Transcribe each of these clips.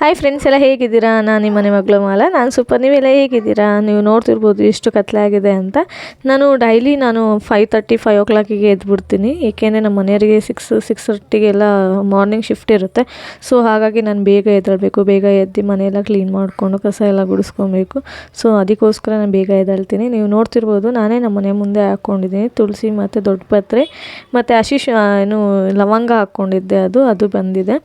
Hi friends ಎಲ್ಲ ಹೇಗಿದ್ದೀರಾ? ನಾನು ನಿಮ್ಮ ಮನೆ ಮಗಳು ಮಾಲ. ನಾನು ಸೂಪರ್. ನೀವೆಲ್ಲ ಹೇಗಿದ್ದೀರಾ? ನೀವು ನೋಡ್ತಿರ್ಬೋದು ಎಷ್ಟು ಕತ್ಲೆ ಆಗಿದೆ ಅಂತ. ನಾನು ಡೈಲಿ 5:30 5 o'clock ಎದ್ಬಿಡ್ತೀನಿ. ಏಕೆಂದರೆ ನಮ್ಮ ಮನೆಯವರಿಗೆ 6:30 ಮಾರ್ನಿಂಗ್ ಶಿಫ್ಟ್ ಇರುತ್ತೆ. ಸೊ ಹಾಗಾಗಿ ನಾನು ಬೇಗ ಎದ್ದೇಳಬೇಕು. ಬೇಗ ಎದ್ದು ಮನೆಯೆಲ್ಲ ಕ್ಲೀನ್ ಮಾಡಿಕೊಂಡು ಕಸ ಎಲ್ಲ ಗುಡಿಸ್ಕೊಬೇಕು. ಸೊ ಅದಕ್ಕೋಸ್ಕರ ನಾನು ಬೇಗ ಎದ್ದೇಳ್ತೀನಿ. ನೀವು ನೋಡ್ತಿರ್ಬೋದು ನಾನೇ ನಮ್ಮ ಮನೆ ಮುಂದೆ ಹಾಕ್ಕೊಂಡಿದ್ದೀನಿ ತುಳಸಿ ಮತ್ತು ದೊಡ್ಡ ಪತ್ರೆ ಮತ್ತು ಲವಂಗ ಹಾಕ್ಕೊಂಡಿದ್ದೆ, ಅದು ಬಂದಿದೆ.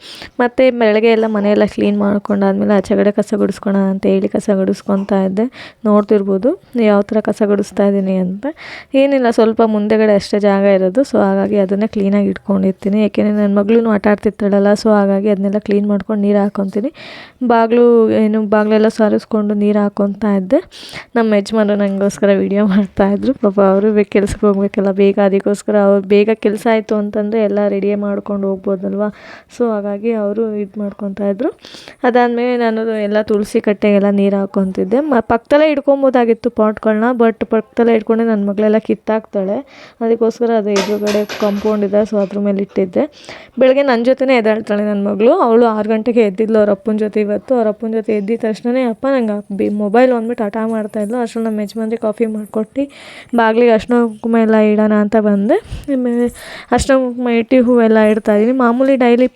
ಮತ್ತು ಬೆಳಗ್ಗೆ ಎಲ್ಲ ಮನೆಯೆಲ್ಲ ಕ್ಲೀನ್ ಮಾಡ್ಕೊಂಡಾದ್ಮೇಲೆ ಆಚೆಗಡೆ ಕಸ ಗುಡಿಸ್ಕೊಳ ಅಂತ ಹೇಳಿ ಕಸ ಗುಡಿಸ್ಕೊತಾ ಇದ್ದೆ. ನೋಡ್ತಿರ್ಬೋದು ಯಾವ ಥರ ಕಸ ಗುಡಿಸ್ತಾ ಇದ್ದೀನಿ ಅಂತ. ಏನಿಲ್ಲ, ಸ್ವಲ್ಪ ಮುಂದೆಗಡೆ ಅಷ್ಟೇ ಜಾಗ ಇರೋದು. ಸೊ ಹಾಗಾಗಿ ಅದನ್ನೇ ಕ್ಲೀನಾಗಿ ಇಟ್ಕೊಂಡಿರ್ತೀನಿ. ಏಕೆಂದರೆ ನನ್ನ ಮಗಳೂ ಆಟ ಆಡ್ತಿರ್ತಾಳಲ್ಲ. ಸೊ ಹಾಗಾಗಿ ಅದನ್ನೆಲ್ಲ ಕ್ಲೀನ್ ಮಾಡ್ಕೊಂಡು ನೀರು ಹಾಕ್ಕೊತೀನಿ. ಬಾಗಿಲೆಲ್ಲ ಸಾರಿಸ್ಕೊಂಡು ನೀರು ಹಾಕ್ಕೊತಾ ಇದ್ದೆ. ನಮ್ಮ ಯಜಮಾನರು ನನಗೋಸ್ಕರ ವೀಡಿಯೋ ಮಾಡ್ತಾಯಿದ್ರು. ಪಾಪ ಅವರು ಕೆಲ್ಸಕ್ಕೆ ಹೋಗ್ಬೇಕಲ್ಲ ಬೇಗ, ಅದಕ್ಕೋಸ್ಕರ ಅವ್ರು ಬೇಗ ಕೆಲಸ ಆಯಿತು ಅಂತಂದರೆ ಎಲ್ಲ ರೆಡಿ ಮಾಡ್ಕೊಂಡು ಹೋಗ್ಬೋದಲ್ವ. ಸೊ ಹಾಗಾಗಿ ಅವರು ಇದು ಮಾಡ್ಕೊತಾ ಇದ್ರು. ಅದಾದಮೇಲೆ ನಾನು ಎಲ್ಲ ತುಳಸಿ ಕಟ್ಟೆಗೆಲ್ಲ ನೀರು ಹಾಕ್ಕೊತಿದ್ದೆ. ಪಕ್ಕದಲ್ಲೇ ಇಟ್ಕೊಬೋದಾಗಿತ್ತು ಪಾಟ್ಗಳನ್ನ, ಬಟ್ ಪಕ್ಕದಲ್ಲೇ ಇಟ್ಕೊಂಡೆ ನನ್ನ ಮಗಳೆಲ್ಲ ಕಿತ್ತಾಕ್ತಾಳೆ. ಅದಕ್ಕೋಸ್ಕರ ಅದು ಎದುರುಗಡೆ ಕಾಂಪೌಂಡ್ ಇದೆ, ಸೊ ಅದ್ರ ಮೇಲೆ ಇಟ್ಟಿದ್ದೆ. ಬೆಳಗ್ಗೆ ನನ್ನ ಜೊತೆನೇ ಎದ್ದೇಳ್ತಾಳೆ ನನ್ನ ಮಗಳು. ಅವಳು 6 ಗಂಟೆಗೆ ಎದ್ದಿದ್ಲು ಅವ್ರ ಅಪ್ಪನ ಜೊತೆ. ಇವತ್ತು ಅವ್ರ ಅಪ್ಪನ ಜೊತೆ ಎದ್ದಿದ ತಕ್ಷಣವೇ ಅಪ್ಪ ನಂಗೆ ಮೊಬೈಲ್ ಅಂದ್ಬಿಟ್ಟು ಹಠ ಮಾಡ್ತಾಯಿದ್ಲು. ಅಷ್ಟರಲ್ಲಿ ನಮ್ಮ ಯಜಮಾನ್ರಿಗೆ ಕಾಫಿ ಮಾಡಿಕೊಟ್ಟು ಬಾಗಿಲಿಗೆ ಅರ್ಶಿನ ಕುಂಕುಮ ಎಲ್ಲ ಇಡೋಣ ಅಂತ ಬಂದೆ. ಆಮೇಲೆ ಅರ್ಶಿನ ಕುಂಕುಮ ಇಟ್ಟು ಹೂವೆಲ್ಲ ಇಡ್ತಾಯಿದ್ದೀನಿ. ಮಾಮೂಲಿ ಡೈಲಿ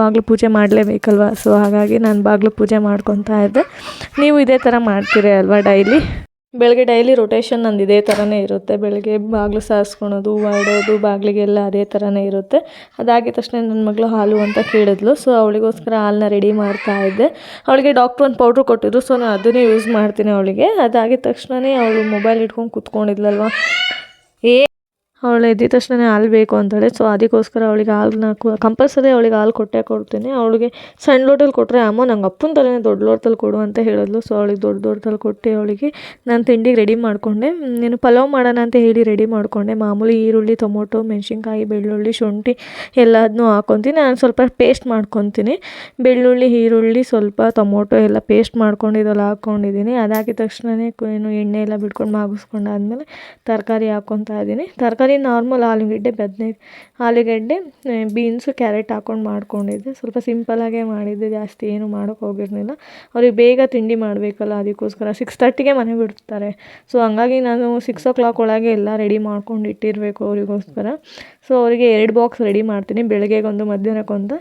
ಬಾಗಿಲು ಪೂಜೆ ಮಾಡಲೇಬೇಕಲ್ವ. ಸೊ ಹಾಗಾಗಿ ನಾನು ಬಾಗಿಲು ಪೂಜೆ ಮಾಡ್ಕೊತಾ ಇದ್ದೆ. ನೀವು ಇದೇ ಥರ ಮಾಡ್ತೀರಿ ಅಲ್ವಾ ಡೈಲಿ? ಡೈಲಿ ರೊಟೇಷನ್ ನಂದು ಇದೇ ಥರನೇ ಇರುತ್ತೆ. ಬೆಳಗ್ಗೆ ಬಾಗಿಲು ಸಾರಿಸ್ಕೊಳೋದು, ಹೂವು ಇಡೋದು, ಬಾಗಿಲಿಗೆಲ್ಲ ಅದೇ ಥರನೇ ಇರುತ್ತೆ. ಅದಾಗಿದ ತಕ್ಷಣ ನನ್ನ ಮಗಳು ಹಾಲು ಅಂತ ಕೇಳಿದ್ಲು. ಸೊ ಅವಳಿಗೋಸ್ಕರ ಹಾಲನ್ನ ರೆಡಿ ಮಾಡ್ತಾ ಇದ್ದೆ. ಅವಳಿಗೆ ಡಾಕ್ಟ್ರು ಒಂದು ಪೌಡ್ರ್ ಕೊಟ್ಟಿದ್ರು. ಸೊ ನಾನು ಅದನ್ನೇ ಯೂಸ್ ಮಾಡ್ತೀನಿ ಅವಳಿಗೆ. ಅದಾಗಿದ ತಕ್ಷಣವೇ ಅವಳು ಮೊಬೈಲ್ ಇಟ್ಕೊಂಡು ಕೂತ್ಕೊಂಡಿದ್ಲಲ್ವ, ಅವಳು ಎದ್ದಿದ ತಕ್ಷಣ ಹಾಲು ಬೇಕು ಅಂತಾಳೆ. ಸೊ ಅದಕ್ಕೋಸ್ಕರ ಅವಳಿಗೆ ಹಾಲನ್ನ ಕಂಪಲ್ಸರಿ ಅವಳಿಗೆ ಹಾಲು ಕೊಟ್ಟೇ ಕೊಡ್ತೀನಿ. ಅವಳಿಗೆ ಸಣ್ಣ ಲೋಟಲ್ಲಿ ಕೊಟ್ಟರೆ ಅಮ್ಮ ನಂಗೆ ಅಪ್ಪನ ಥರನೇ ದೊಡ್ಡ ಲೋಟದಲ್ಲಿ ಕೊಡು ಅಂತ ಹೇಳಿದ್ಲು. ಸೊ ಅವಳಿಗೆ ದೊಡ್ಡದಲ್ಲಿ ಕೊಟ್ಟು ಅವಳಿಗೆ ನಾನು ತಿಂಡಿಗೆ ರೆಡಿ ಮಾಡಿಕೊಂಡೆ. ನೀನು ಪಲಾವ್ ಮಾಡೋಣ ಅಂತ ಹೇಳಿ ರೆಡಿ ಮಾಡಿಕೊಂಡೆ. ಮಾಮೂಲಿ ಈರುಳ್ಳಿ, ಟೊಮೊಟೊ, ಮೆಣಸಿನ್ಕಾಯಿ, ಬೆಳ್ಳುಳ್ಳಿ, ಶುಂಠಿ ಎಲ್ಲದನ್ನೂ ಹಾಕ್ಕೊತೀನಿ. ನಾನು ಸ್ವಲ್ಪ ಪೇಸ್ಟ್ ಮಾಡ್ಕೊತೀನಿ. ಬೆಳ್ಳುಳ್ಳಿ, ಈರುಳ್ಳಿ, ಸ್ವಲ್ಪ ಟೊಮೊಟೊ ಎಲ್ಲ ಪೇಸ್ಟ್ ಮಾಡ್ಕೊಂಡು ಇದೆಲ್ಲ ಹಾಕ್ಕೊಂಡಿದ್ದೀನಿ. ಅದಾಗಿದ ತಕ್ಷಣವೇ ಎಣ್ಣೆ ಎಲ್ಲ ಬಿಟ್ಕೊಂಡು ಮಾಗಿಸ್ಕೊಂಡಾದ್ಮೇಲೆ ತರಕಾರಿ ಹಾಕ್ಕೊತಾ ಇದ್ದೀನಿ. ತರಕಾರಿ ನಾರ್ಮಲ್ ಆಲೂಗಡ್ಡೆ, ಬೀನ್ಸು, ಕ್ಯಾರೆಟ್ ಹಾಕ್ಕೊಂಡು ಮಾಡ್ಕೊಂಡಿದ್ದೆ. ಸ್ವಲ್ಪ ಸಿಂಪಲಾಗೇ ಮಾಡಿದ್ದೆ, ಜಾಸ್ತಿ ಏನು ಮಾಡೋಕ್ಕೆ ಹೋಗಿರಲಿಲ್ಲ. ಅವ್ರಿಗೆ ಬೇಗ ತಿಂಡಿ ಮಾಡಬೇಕಲ್ಲ, ಅದಕ್ಕೋಸ್ಕರ 6:30ಗೆ ಮನೆ ಬಿಡ್ತಾರೆ. ಸೊ ಹಂಗಾಗಿ ನಾನು 6 o'clock ಒಳಗೆ ಎಲ್ಲ ರೆಡಿ ಮಾಡ್ಕೊಂಡು ಇಟ್ಟಿರಬೇಕು ಅವರಿಗೋಸ್ಕರ. ಸೊ ಅವರಿಗೆ 2 ಬಾಕ್ಸ್ ರೆಡಿ ಮಾಡ್ತೀನಿ, ಬೆಳಗ್ಗೆಗೊಂದು ಮಧ್ಯಾಹ್ನಕ್ಕೊಂದು.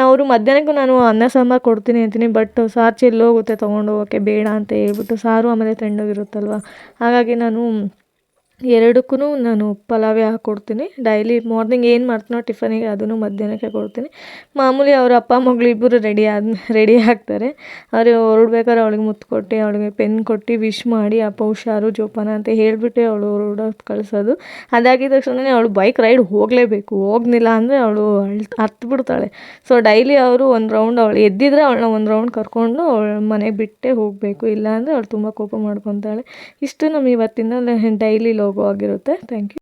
ಅವರು ಮಧ್ಯಾಹ್ನಕ್ಕೂ ನಾನು ಅನ್ನ ಸಾಂಬಾರು ಕೊಡ್ತೀನಿ ಅಂತೀನಿ, ಬಟ್ ಸಾರು ಚೆಲ್ಲೋಗುತ್ತೆ ತೊಗೊಂಡು ಹೋಗೋಕ್ಕೆ ಬೇಡ ಅಂತ ಹೇಳ್ಬಿಟ್ಟು. ಸಾರು ಆಮೇಲೆ ತಣ್ಣಗಿರುತ್ತಲ್ವ, ಹಾಗಾಗಿ ನಾನು ಎರಡಕ್ಕೂ ನಾನು ಪಲಾವೇ ಹಾಕ್ಕೊಡ್ತೀನಿ. ಡೈಲಿ ಮಾರ್ನಿಂಗ್ ಏನು ಮಾಡ್ತೀನೋ ಟಿಫನಿಗೆ ಅದನ್ನು ಮಧ್ಯಾಹ್ನಕ್ಕೆ ಕೊಡ್ತೀನಿ. ಮಾಮೂಲಿ ಅವ್ರ ಅಪ್ಪ ಮಗಳು ಇಬ್ಬರು ರೆಡಿ ಆಗ್ತಾರೆ. ಅವರು ಹೊರಡ್ಬೇಕಾದ್ರೆ ಅವಳಿಗೆ ಮುತ್ತು ಕೊಟ್ಟು, ಅವಳಿಗೆ ಪೆನ್ ಕೊಟ್ಟು ವಿಶ್ ಮಾಡಿ ಅಪ್ಪ ಹುಷಾರು ಜೋಪಾನ ಅಂತ ಹೇಳಿಬಿಟ್ಟೆ ಅವಳು ಹೊರಡೋದು ಕಳಿಸೋದು. ಅದಾಗಿದ ತಕ್ಷಣವೇ ಅವಳು ಬೈಕ್ ರೈಡ್ ಹೋಗಲೇಬೇಕು. ಹೋಗ್ಲಿಲ್ಲ ಅಂದರೆ ಅವಳು ಹತ್ಬಿಡ್ತಾಳೆ. ಸೊ ಡೈಲಿ ಅವರು ಒಂದು ರೌಂಡ್, ಅವಳು ಎದ್ದಿದ್ರೆ ಅವಳನ್ನ ಒಂದು ರೌಂಡ್ ಕರ್ಕೊಂಡು ಅವಳ ಮನೆಗೆ ಬಿಟ್ಟೇ ಹೋಗಬೇಕು. ಇಲ್ಲಾಂದರೆ ಅವಳು ತುಂಬ ಕೋಪ ಮಾಡ್ಕೊತಾಳೆ. ಇಷ್ಟು ನಮ್ಮ ಇವತ್ತಿನ ಡೈಲಿ ಲೋಗೋ ಆಗಿರುತ್ತೆ. Thank you.